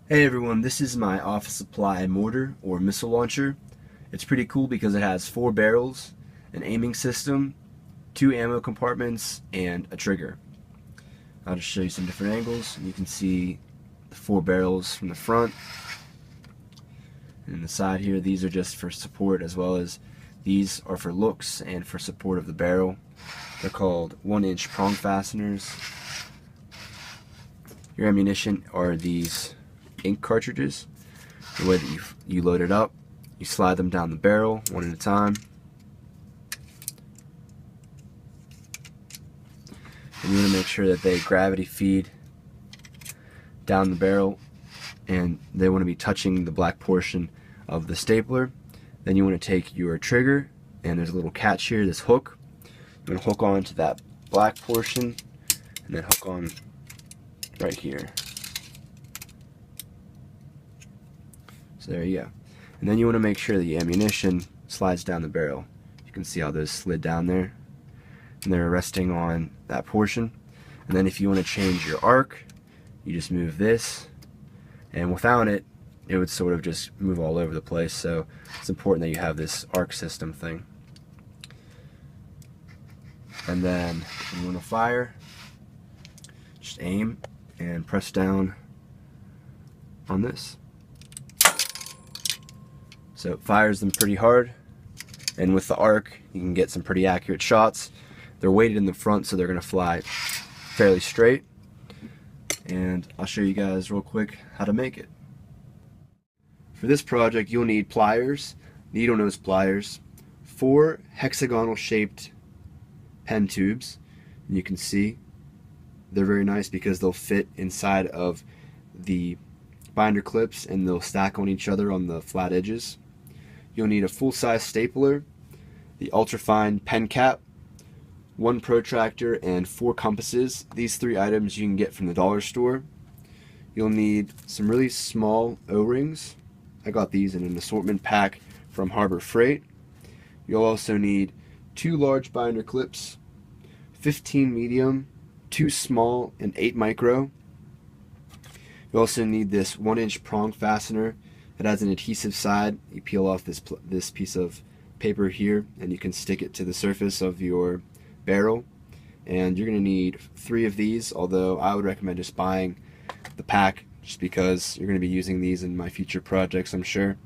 Hey everyone, this is my office supply mortar or missile launcher. It's pretty cool because it has 4 barrels, an aiming system, 2 ammo compartments, and a trigger. I'll just show you some different angles. You can see the 4 barrels from the front and the side here. These are just for support, as well as these are for looks and for support of the barrel. They're called 1-inch prong fasteners. Your ammunition are these ink cartridges. The way that you load it up, you slide them down the barrel one at a time, and you want to make sure that they gravity feed down the barrel and they want to be touching the black portion of the stapler. Then you want to take your trigger, and there's a little catch here, this hook. You want to hook on to that black portion and then hook on right here. So there you go. And then you want to make sure the ammunition slides down the barrel. You can see how those slid down there, and they're resting on that portion. And then if you want to change your arc, you just move this, and without it, it would sort of just move all over the place. So it's important that you have this arc system thing. And then when you want to fire, just aim and press down on this. So it fires them pretty hard, and with the arc you can get some pretty accurate shots. They're weighted in the front, so they're going to fly fairly straight, and I'll show you guys real quick how to make it. For this project you'll need pliers, needle nose pliers, 4 hexagonal shaped pen tubes, and you can see they're very nice because they'll fit inside of the binder clips and they'll stack on each other on the flat edges. You'll need a full-size stapler, the ultrafine pen cap, 1 protractor, and 4 compasses. These 3 items you can get from the dollar store. You'll need some really small O-rings. I got these in an assortment pack from Harbor Freight. You'll also need 2 large binder clips, 15 medium, 2 small, and 8 micro. You also need this 1-inch prong fastener. It has an adhesive side. You peel off this piece of paper here, and you can stick it to the surface of your barrel. And you're going to need 3 of these, although I would recommend just buying the pack, just because you're going to be using these in my future projects, I'm sure.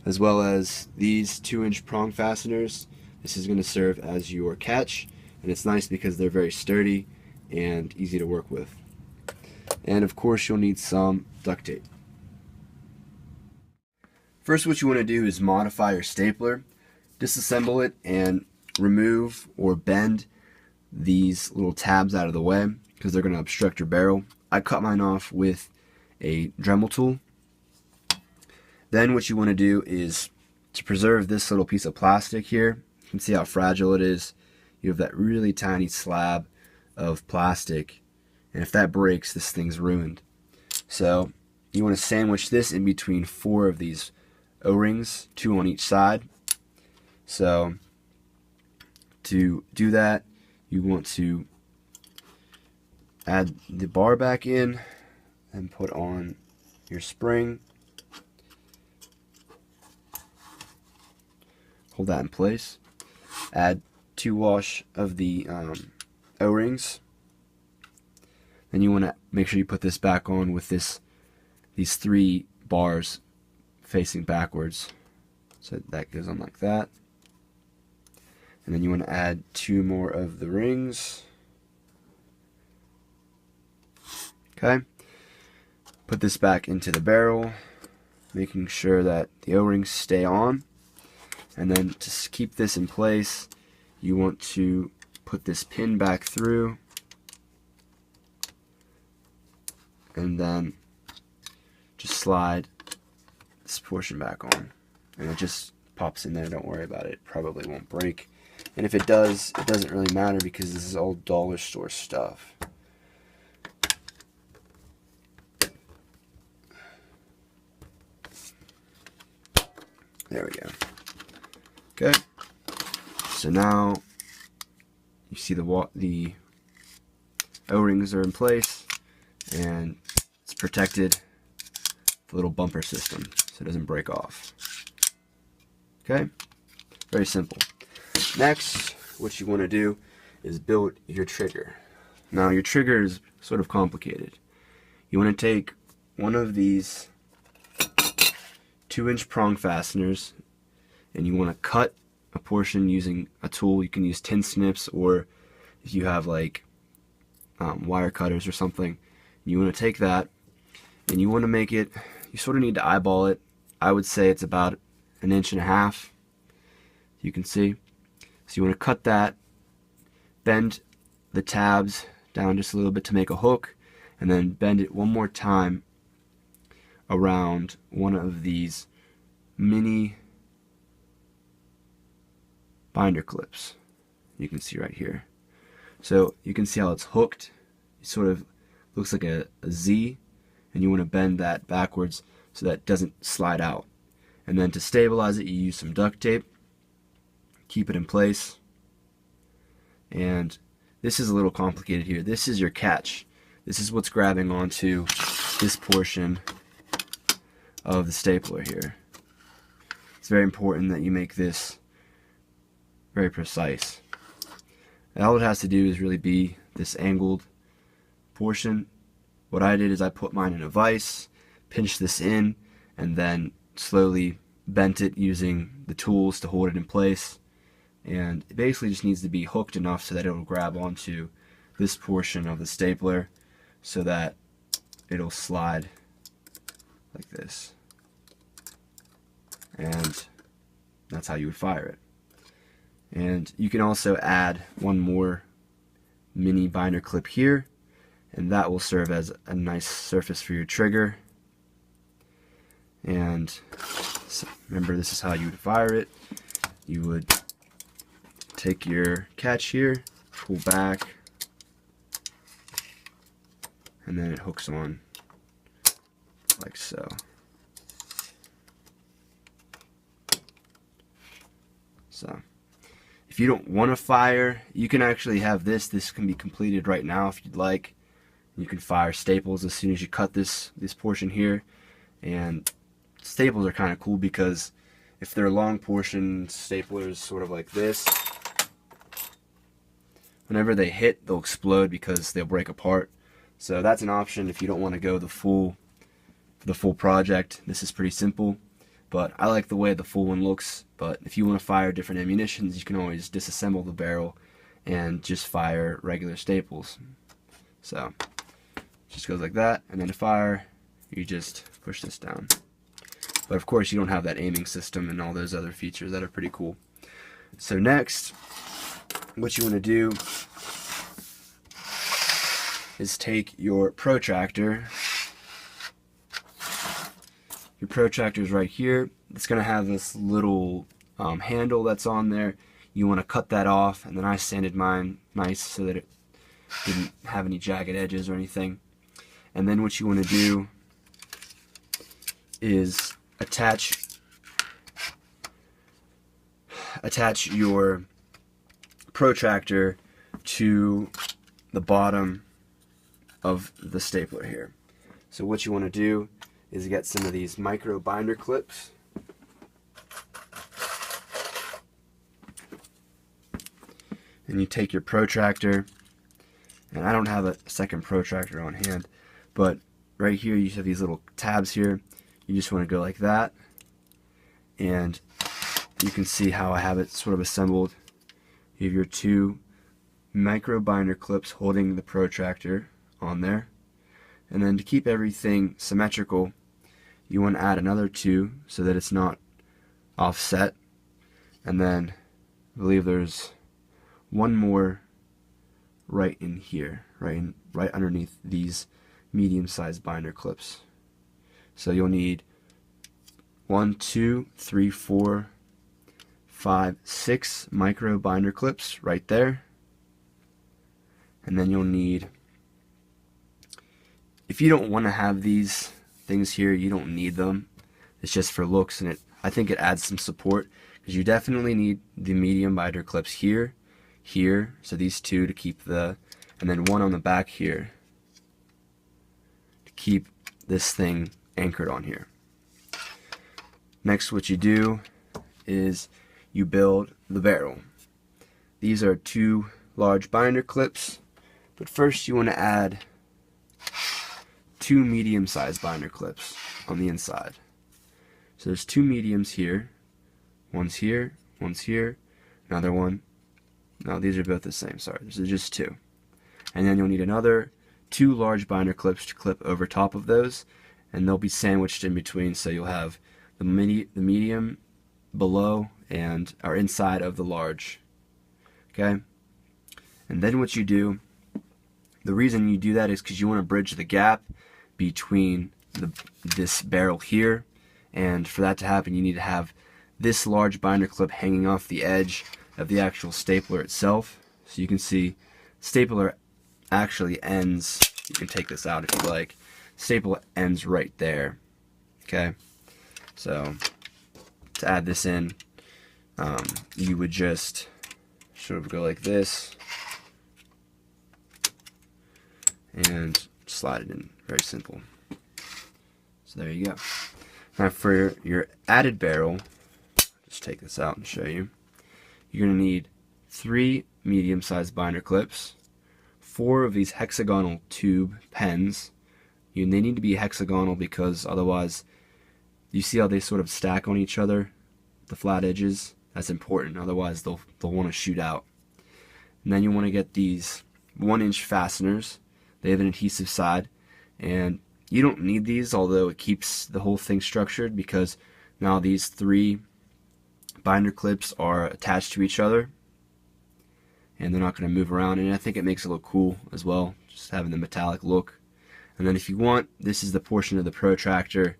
As well as these 2-inch prong fasteners. This is going to serve as your catch, and it's nice because they're very sturdy and easy to work with. And of course you'll need some duct tape. First, what you want to do is modify your stapler. Disassemble it and remove or bend these little tabs out of the way because they're going to obstruct your barrel. I cut mine off with a Dremel tool. Then what you want to do is to preserve this little piece of plastic here. You can see how fragile it is. You have that really tiny slab of plastic, and if that breaks, this thing's ruined. So you want to sandwich this in between 4 of these O-rings, 2 on each side. So to do that, you want to add the bar back in and put on your spring. Hold that in place. Add 2 wash of the O-rings. Then you want to make sure you put this back on with these 3 bars facing backwards. So that goes on like that. And then you want to add 2 more of the rings. Okay. Put this back into the barrel, making sure that the O-rings stay on. And then to keep this in place, you want to put this pin back through, and then just slide this portion back on, and it just pops in there. Don't worry about it. It probably won't break, and if it does, it doesn't really matter because this is all dollar store stuff. There we go. Okay, so now you see the O-rings are in place and it's protected the little bumper system so it doesn't break off. Okay, very simple. Next, what you want to do is build your trigger. Now your trigger is sort of complicated. You want to take one of these 2-inch prong fasteners and you want to cut a portion using a tool. You can use tin snips, or if you have like wire cutters or something, you want to take that and you want to make it, you sort of need to eyeball it. I would say it's about 1.5 inches, you can see. So you want to cut that, bend the tabs down just a little bit to make a hook, and then bend it one more time around one of these mini binder clips. You can see right here. So you can see how it's hooked. It sort of looks like a Z, and you want to bend that backwards so that it doesn't slide out. And then to stabilize it, you use some duct tape. Keep it in place. And this is a little complicated here. This is your catch. This is what's grabbing onto this portion of the stapler here. It's very important that you make this very precise. And all it has to do is really be this angled portion. What I did is I put mine in a vise, pinched this in, and then slowly bent it using the tools to hold it in place. And it basically just needs to be hooked enough so that it'll grab onto this portion of the stapler so that it'll slide like this. And that's how you would fire it. And you can also add one more mini binder clip here, and that will serve as a nice surface for your trigger. And so remember, this is how you would fire it. You would take your catch here, pull back, and then it hooks on like so. So if you don't want to fire, you can actually have this. This can be completed right now if you'd like. You can fire staples as soon as you cut this portion here. And staples are kind of cool because if they're long portion staplers sort of like this, whenever they hit, they'll explode because they'll break apart. So that's an option if you don't want to go the full project. This is pretty simple, but I like the way the full one looks. But if you want to fire different ammunitions, you can always disassemble the barrel and just fire regular staples. So it just goes like that, and then to fire, you just push this down. But of course you don't have that aiming system and all those other features that are pretty cool. So next, what you want to do is take your protractor. Your protractor is right here. It's going to have this little handle that's on there. You want to cut that off, and then I sanded mine nice so that it didn't have any jagged edges or anything. And then what you want to do is attach your protractor to the bottom of the stapler here. So what you want to do is get some of these micro binder clips. And you take your protractor, and I don't have a second protractor on hand, but right here you have these little tabs here. You just want to go like that, and you can see how I have it sort of assembled. You have your two micro binder clips holding the protractor on there, and then to keep everything symmetrical, you want to add another two so that it's not offset. And then I believe there's one more right in here, right underneath these medium-sized binder clips. So you'll need 1, 2, 3, 4, 5, 6 micro binder clips right there. And then you'll need, if you don't want to have these things here, you don't need them. It's just for looks, and I think it adds some support, because you definitely need the medium binder clips here, so these two to keep and then one on the back here to keep this thing anchored on here. Next, what you do is you build the barrel. These are 2 large binder clips, but first you want to add 2 medium-sized binder clips on the inside. So there's 2 mediums here. One's here, another one. No, these are both the same, sorry. This is just 2. And then you'll need another 2 large binder clips to clip over top of those, and they'll be sandwiched in between, so you'll have the medium below and are inside of the large. Okay? And then what you do, the reason you do that is because you want to bridge the gap between this barrel here, and for that to happen you need to have this large binder clip hanging off the edge of the actual stapler itself. So you can see stapler actually ends, you can take this out if you like, staple ends right there. Okay, so to add this in, you would just sort of go like this and slide it in. Very simple. So there you go. Now for your added barrel, just take this out and show you. You're going to need 3 medium-sized binder clips, 4 of these hexagonal tube pens. They need to be hexagonal because otherwise, you see how they sort of stack on each other, the flat edges? That's important, otherwise they'll want to shoot out. And then you want to get these 1-inch fasteners. They have an adhesive side, and you don't need these, although it keeps the whole thing structured, because now these 3 binder clips are attached to each other and they're not going to move around, and I think it makes it look cool as well, just having the metallic look. And then if you want, this is the portion of the protractor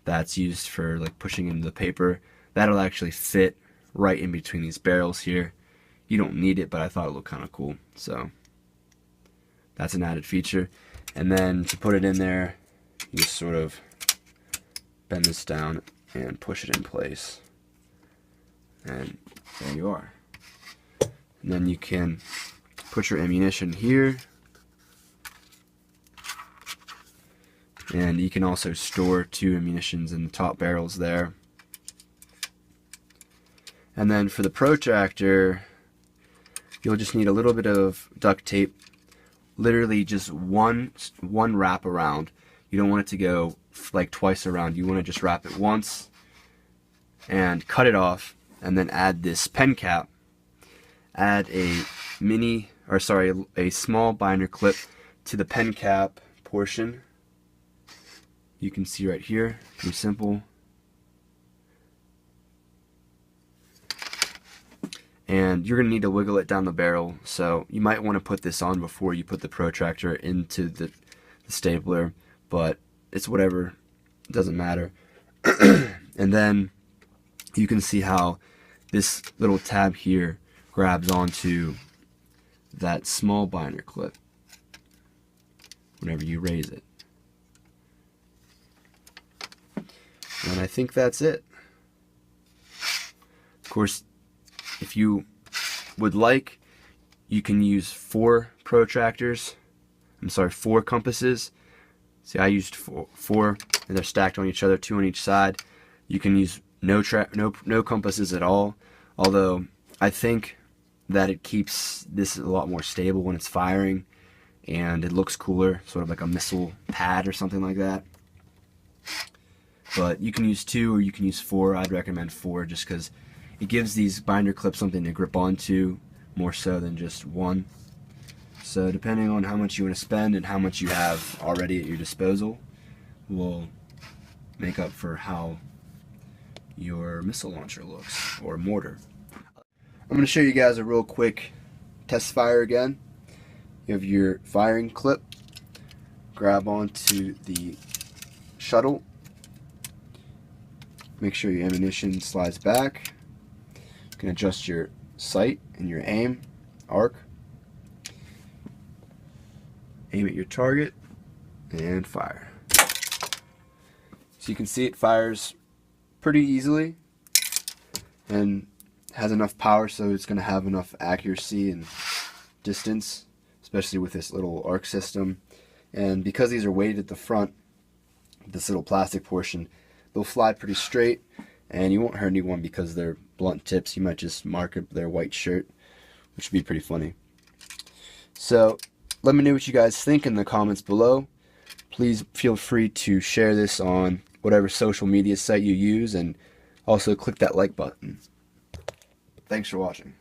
that's used for like pushing into the paper. That'll actually fit right in between these barrels here. You don't need it, but I thought it looked kind of cool, so that's an added feature. And then to put it in there, you just sort of bend this down and push it in place, and there you are. And then you can put your ammunition here, and you can also store 2 ammunitions in the top barrels there. And then for the protractor, you'll just need a little bit of duct tape, literally just one wrap around. You don't want it to go like twice around. You want to just wrap it once and cut it off, and then add this pen cap. Add a small binder clip to the pen cap portion. You can see right here, pretty simple. And you're going to need to wiggle it down the barrel, so you might want to put this on before you put the protractor into the stapler, but it's whatever, it doesn't matter. And then you can see how this little tab here grabs onto that small binder clip whenever you raise it. And I think that's it. Of course, if you would like, you can use 4 protractors. 4 compasses. See, I used 4, and they're stacked on each other, 2 on each side. You can use no compasses at all, although I think that it keeps this a lot more stable when it's firing, and it looks cooler, sort of like a missile pad or something like that. But you can use 2 or you can use 4. I'd recommend 4 just because it gives these binder clips something to grip onto more so than just 1. So depending on how much you want to spend and how much you have already at your disposal will make up for how your missile launcher looks, or mortar. I'm going to show you guys a real quick test fire again. You have your firing clip, grab onto the shuttle, make sure your ammunition slides back. You can adjust your sight and your aim, arc. Aim at your target and fire. So you can see it fires pretty easily and has enough power, so it's going to have enough accuracy and distance, especially with this little arc system. And because these are weighted at the front, this little plastic portion, they'll fly pretty straight, and you won't hurt anyone because they're blunt tips. You might just mark up their white shirt, which would be pretty funny. So let me know what you guys think in the comments below. Please feel free to share this on whatever social media site you use, and also click that like button. Thanks for watching.